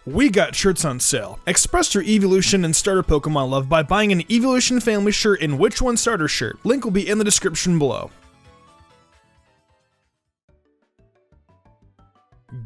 We got shirts on sale. Express your evolution and starter Pokemon love by buying an Evolution Family shirt and Which One starter shirt. Link will be in the description below.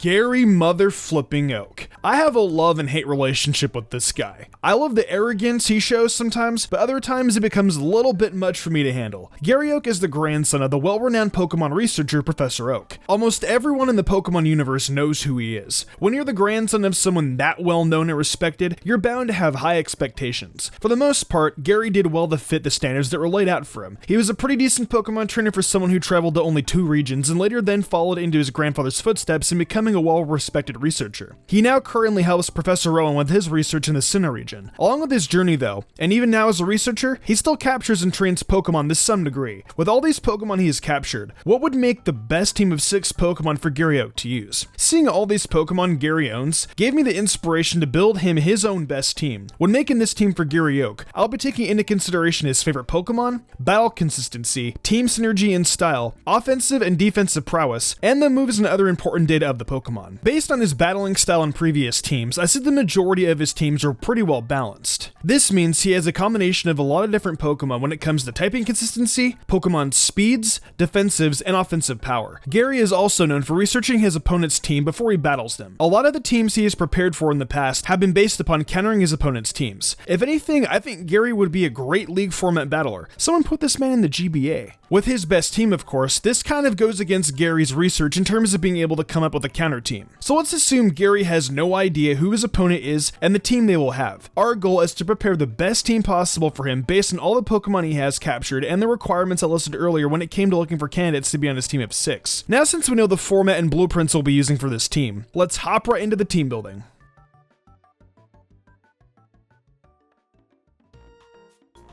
Gary Motherflipping Oak. I have a love and hate relationship with this guy. I love the arrogance he shows sometimes, but other times it becomes a little bit much for me to handle. Gary Oak is the grandson of the well-renowned Pokemon researcher Professor Oak. Almost everyone in the Pokemon universe knows who he is. When you're the grandson of someone that well-known and respected, you're bound to have high expectations. For the most part, Gary did well to fit the standards that were laid out for him. He was a pretty decent Pokemon trainer for someone who traveled to only 2 regions and later then followed into his grandfather's footsteps and becoming a well-respected researcher. He now currently helps Professor Rowan with his research in the Sinnoh region. Along with his journey though, and even now as a researcher, he still captures and trains Pokemon to some degree. With all these Pokemon he has captured, what would make the best team of 6 Pokemon for Gary Oak to use? Seeing all these Pokemon Gary owns gave me the inspiration to build him his own best team. When making this team for Gary Oak, I'll be taking into consideration his favorite Pokemon, battle consistency, team synergy and style, offensive and defensive prowess, and the moves and other important data of the Pokemon. Based on his battling style in previous teams, I said the majority of his teams are pretty well balanced. This means he has a combination of a lot of different Pokemon when it comes to typing consistency, Pokemon speeds, defensives, and offensive power. Gary is also known for researching his opponent's team before he battles them. A lot of the teams he has prepared for in the past have been based upon countering his opponent's teams. If anything, I think Gary would be a great league format battler. Someone put this man in the GBA. With his best team, of course, this kind of goes against Gary's research in terms of being able to come up with a counter team. So let's assume Gary has no idea who his opponent is and the team they will have. Our goal is to prepare the best team possible for him based on all the Pokemon he has captured and the requirements I listed earlier when it came to looking for candidates to be on his team of 6. Now since we know the format and blueprints we'll be using for this team, let's hop right into the team building.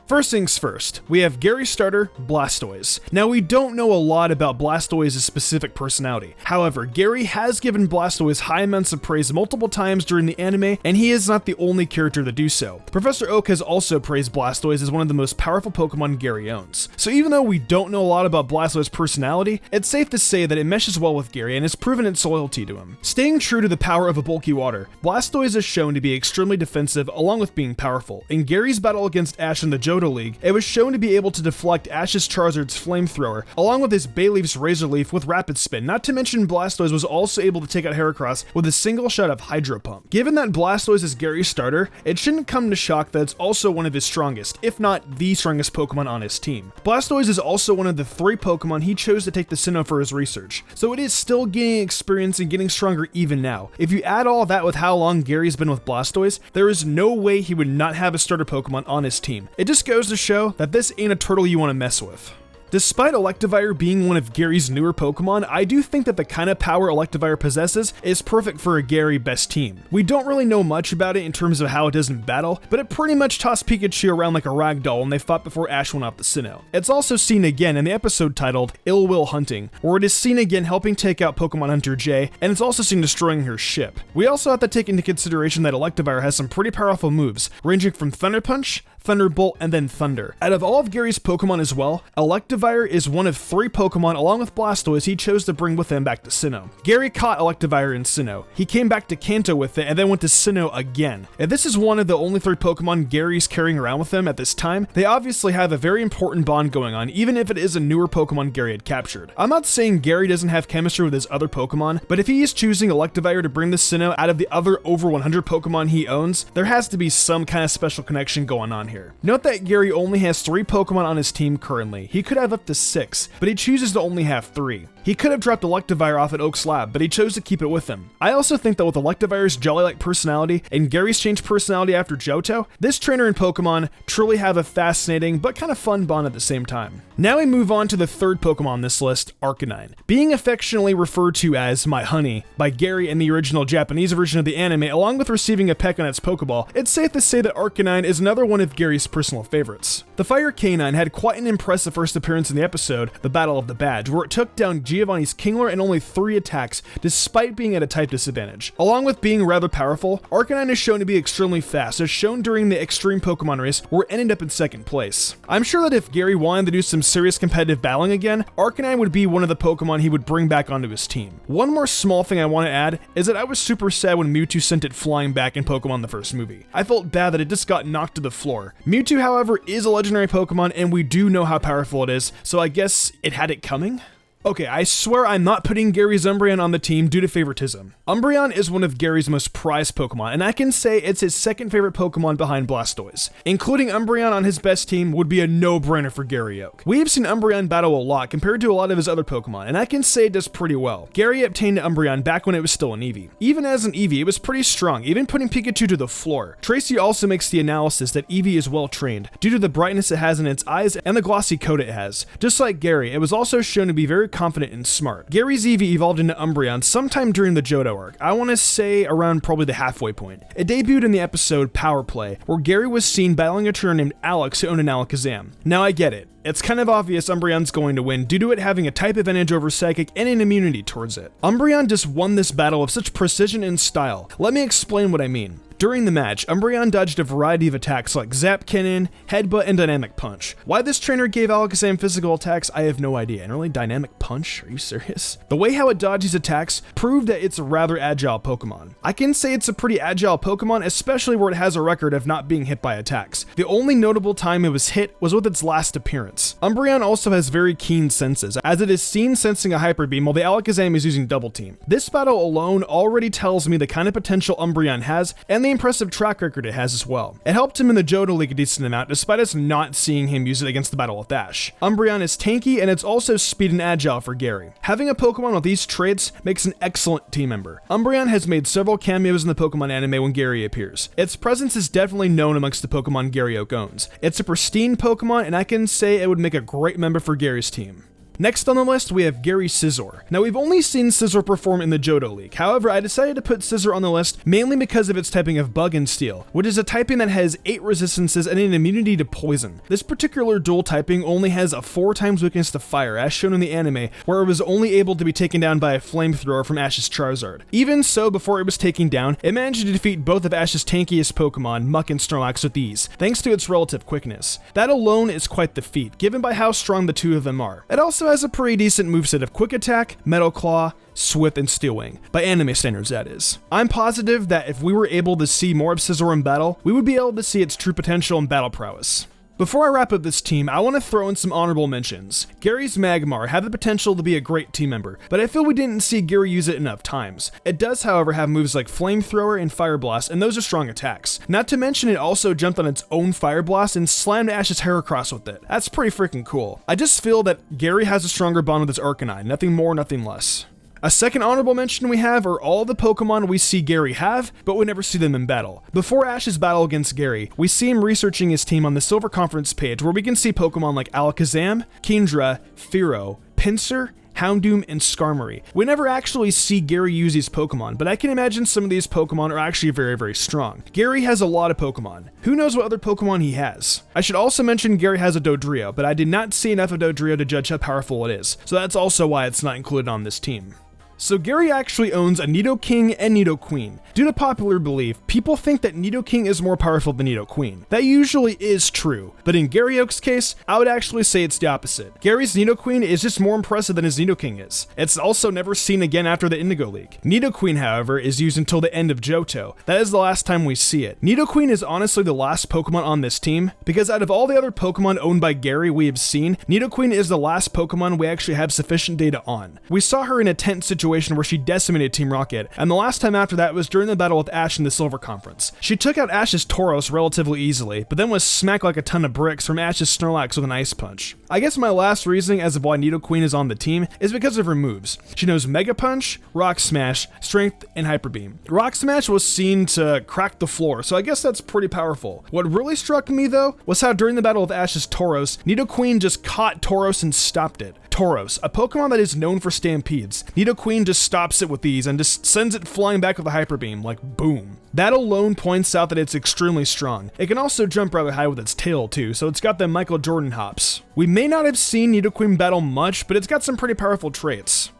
First things first, we have Gary's starter, Blastoise. Now we don't know a lot about Blastoise's specific personality. However, Gary has given Blastoise high amounts of praise multiple times during the anime, and he is not the only character to do so. Professor Oak has also praised Blastoise as one of the most powerful Pokemon Gary owns. So even though we don't know a lot about Blastoise's personality, it's safe to say that it meshes well with Gary and has proven its loyalty to him. Staying true to the power of a bulky water, Blastoise is shown to be extremely defensive along with being powerful. In Gary's battle against Ash in the Johto League, it was shown to be able to deflect Ash's Charizard's Flamethrower, along with his Bayleaf's Razor Leaf with Rapid Spin. Not to mention Blastoise was also able to take out Heracross with a single shot of Hydro Pump. Given that Blastoise is Gary's starter, it shouldn't come to shock that it's also one of his strongest, if not the strongest Pokemon on his team. Blastoise is also one of the 3 Pokemon he chose to take to Sinnoh for his research, so it is still gaining experience and getting stronger even now. If you add all that with how long Gary's been with Blastoise, there is no way he would not have a starter Pokemon on his team. It just goes to show that this ain't a turtle you want to mess with. Despite Electivire being one of Gary's newer Pokemon, I do think that the kind of power Electivire possesses is perfect for a Gary best team. We don't really know much about it in terms of how it does in battle, but it pretty much tossed Pikachu around like a ragdoll when they fought before Ash went off the Sinnoh. It's also seen again in the episode titled Ill Will Hunting, where it is seen again helping take out Pokemon Hunter J, and it's also seen destroying her ship. We also have to take into consideration that Electivire has some pretty powerful moves, ranging from Thunder Punch, Thunderbolt, and then Thunder. Out of all of Gary's Pokemon as well, Electivire is one of 3 Pokemon along with Blastoise he chose to bring with him back to Sinnoh. Gary caught Electivire in Sinnoh. He came back to Kanto with it and then went to Sinnoh again. If this is one of the only 3 Pokemon Gary's carrying around with him at this time, they obviously have a very important bond going on, even if it is a newer Pokemon Gary had captured. I'm not saying Gary doesn't have chemistry with his other Pokemon, but if he is choosing Electivire to bring the Sinnoh out of the other over 100 Pokemon he owns, there has to be some kind of special connection going on here. Note that Gary only has 3 Pokemon on his team currently. He could have up to 6, but he chooses to only have 3. He could have dropped Electivire off at Oak's lab, but he chose to keep it with him. I also think that with Electivire's jolly-like personality and Gary's changed personality after Johto, this trainer and Pokemon truly have a fascinating but kind of fun bond at the same time. Now we move on to the 3rd Pokemon on this list, Arcanine. Being affectionately referred to as my honey by Gary in the original Japanese version of the anime, along with receiving a peck on its Pokeball, it's safe to say that Arcanine is another one of Gary's personal favorites. The Fire Canine had quite an impressive first appearance in the episode, The Battle of the Badge, where it took down Giovanni's Kingler in only 3 attacks, despite being at a type disadvantage. Along with being rather powerful, Arcanine is shown to be extremely fast, as shown during the Extreme Pokemon race, where it ended up in 2nd place. I'm sure that if Gary wanted to do some serious competitive battling again, Arcanine would be one of the Pokemon he would bring back onto his team. One more small thing I want to add is that I was super sad when Mewtwo sent it flying back in Pokemon the first movie. I felt bad that it just got knocked to the floor. Mewtwo, however, is a legendary Pokemon, and we do know how powerful it is, so I guess it had it coming? Okay, I swear I'm not putting Gary's Umbreon on the team due to favoritism. Umbreon is one of Gary's most prized Pokemon, and I can say it's his 2nd favorite Pokemon behind Blastoise. Including Umbreon on his best team would be a no-brainer for Gary Oak. We have seen Umbreon battle a lot compared to a lot of his other Pokemon, and I can say it does pretty well. Gary obtained Umbreon back when it was still an Eevee. Even as an Eevee, it was pretty strong, even putting Pikachu to the floor. Tracy also makes the analysis that Eevee is well trained, due to the brightness it has in its eyes and the glossy coat it has. Just like Gary, it was also shown to be very confident and smart. Gary's Eevee evolved into Umbreon sometime during the Johto arc. I want to say around probably the halfway point. It debuted in the episode Power Play, where Gary was seen battling a trainer named Alex who owned an Alakazam. Now I get it. It's kind of obvious Umbreon's going to win due to it having a type advantage over Psychic and an immunity towards it. Umbreon just won this battle with such precision and style. Let me explain what I mean. During the match, Umbreon dodged a variety of attacks like Zap Cannon, Headbutt, and Dynamic Punch. Why this trainer gave Alakazam physical attacks, I have no idea. And really, Dynamic Punch? Are you serious? The way how it dodges attacks proved that it's a rather agile Pokemon. I can say it's a pretty agile Pokemon, especially where it has a record of not being hit by attacks. The only notable time it was hit was with its last appearance. Umbreon also has very keen senses, as it is seen sensing a Hyper Beam while the Alakazam is using Double Team. This battle alone already tells me the kind of potential Umbreon has, and the impressive track record it has as well. It helped him in the Johto League a decent amount, despite us not seeing him use it against the Battle with Ash. Umbreon is tanky, and it's also speed and agile for Gary. Having a Pokemon with these traits makes an excellent team member. Umbreon has made several cameos in the Pokemon anime when Gary appears. Its presence is definitely known amongst the Pokemon Gary Oak owns. It's a pristine Pokemon, and I can say it would make a great member for Gary's team. Next on the list, we have Gary Scizor. Now, we've only seen Scizor perform in the Johto League. However, I decided to put Scizor on the list mainly because of its typing of Bug and Steel, which is a typing that has 8 resistances and an immunity to poison. This particular dual typing only has a 4 times weakness to fire, as shown in the anime, where it was only able to be taken down by a flamethrower from Ash's Charizard. Even so, before it was taken down, it managed to defeat both of Ash's tankiest Pokemon, Muck and Snorlax, with ease, thanks to its relative quickness. That alone is quite the feat, given by how strong the two of them are. It also has a pretty decent moveset of Quick Attack, Metal Claw, Swift, and Steel Wing. By anime standards, that is. I'm positive that if we were able to see more of Scizor in battle, we would be able to see its true potential and battle prowess. Before I wrap up this team, I want to throw in some honorable mentions. Gary's Magmar had the potential to be a great team member, but I feel we didn't see Gary use it enough times. It does, however, have moves like Flamethrower and Fire Blast, and those are strong attacks. Not to mention it also jumped on its own Fire Blast and slammed Ash's Heracross with it. That's pretty freaking cool. I just feel that Gary has a stronger bond with his Arcanine, nothing more, nothing less. A second honorable mention we have are all the Pokemon we see Gary have, but we never see them in battle. Before Ash's battle against Gary, we see him researching his team on the Silver Conference page, where we can see Pokemon like Alakazam, Kingdra, Fearow, Pinsir, Houndoom, and Skarmory. We never actually see Gary use these Pokemon, but I can imagine some of these Pokemon are actually very, very strong. Gary has a lot of Pokemon. Who knows what other Pokemon he has? I should also mention Gary has a Dodrio, but I did not see enough of Dodrio to judge how powerful it is, so that's also why it's not included on this team. So Gary actually owns a Nidoking and Nidoqueen. Due to popular belief, people think that Nidoking is more powerful than Nidoqueen. That usually is true, but in Gary Oak's case, I would actually say it's the opposite. Gary's Nidoqueen is just more impressive than his Nidoking is. It's also never seen again after the Indigo League. Nidoqueen, however, is used until the end of Johto. That is the last time we see it. Nidoqueen is honestly the last Pokemon on this team, because out of all the other Pokemon owned by Gary we have seen, Nidoqueen is the last Pokemon we actually have sufficient data on. We saw her in a tense situation where she decimated Team Rocket, and the last time after that was during the battle with Ash in the Silver Conference. She took out Ash's Tauros relatively easily, but then was smacked like a ton of bricks from Ash's Snorlax with an Ice Punch. I guess my last reasoning as of why Nidoqueen is on the team is because of her moves. She knows Mega Punch, Rock Smash, Strength, and Hyper Beam. Rock Smash was seen to crack the floor, so I guess that's pretty powerful. What really struck me though was how during the battle with Ash's Tauros, Nidoqueen just caught Tauros and stopped it. Tauros, a Pokemon that is known for stampedes. Nidoqueen just stops it with these and just sends it flying back with a Hyper Beam, like boom. That alone points out that it's extremely strong. It can also jump rather high with its tail too, so it's got the Michael Jordan hops. We may not have seen Nidoqueen battle much, but it's got some pretty powerful traits.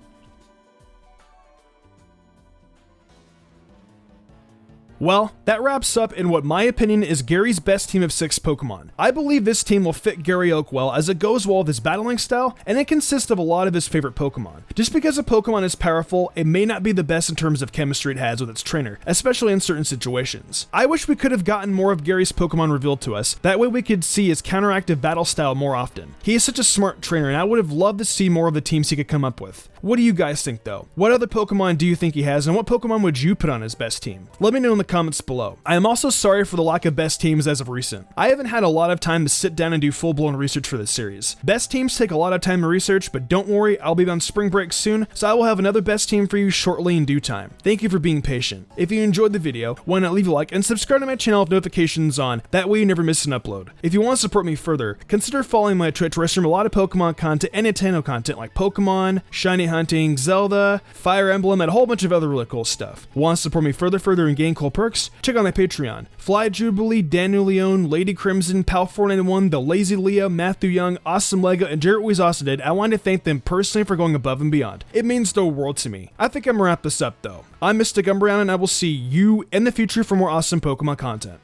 Well, that wraps up in what my opinion is Gary's best team of 6 Pokemon. I believe this team will fit Gary Oak well as it goes well with his battling style, and it consists of a lot of his favorite Pokemon. Just because a Pokemon is powerful, it may not be the best in terms of chemistry it has with its trainer, especially in certain situations. I wish we could have gotten more of Gary's Pokemon revealed to us, that way we could see his counteractive battle style more often. He is such a smart trainer, and I would have loved to see more of the teams he could come up with. What do you guys think though? What other Pokemon do you think he has, and what Pokemon would you put on his best team? Let me know in the comments below. I am also sorry for the lack of best teams as of recent. I haven't had a lot of time to sit down and do full-blown research for this series. Best teams take a lot of time to research, but don't worry, I'll be on spring break soon, so I will have another best team for you shortly in due time. Thank you for being patient. If you enjoyed the video, why not leave a like and subscribe to my channel with notifications on, that way you never miss an upload. If you want to support me further, consider following my Twitch where I stream a lot of Pokemon content and Nintendo content like Pokemon, shiny hunting, Zelda, Fire Emblem, and a whole bunch of other really cool stuff. Want to support me further and gain cool perks? Check out my Patreon. Fly Jubilee, Daniel Leone, Lady Crimson, Pal491, The Lazy Leah, Matthew Young, Awesome Lego, and Jarrett Weiss also did. I want to thank them personally for going above and beyond. It means the world to me. I think I'm gonna wrap this up though. I'm Mystic Umbreon, and I will see you in the future for more awesome Pokemon content.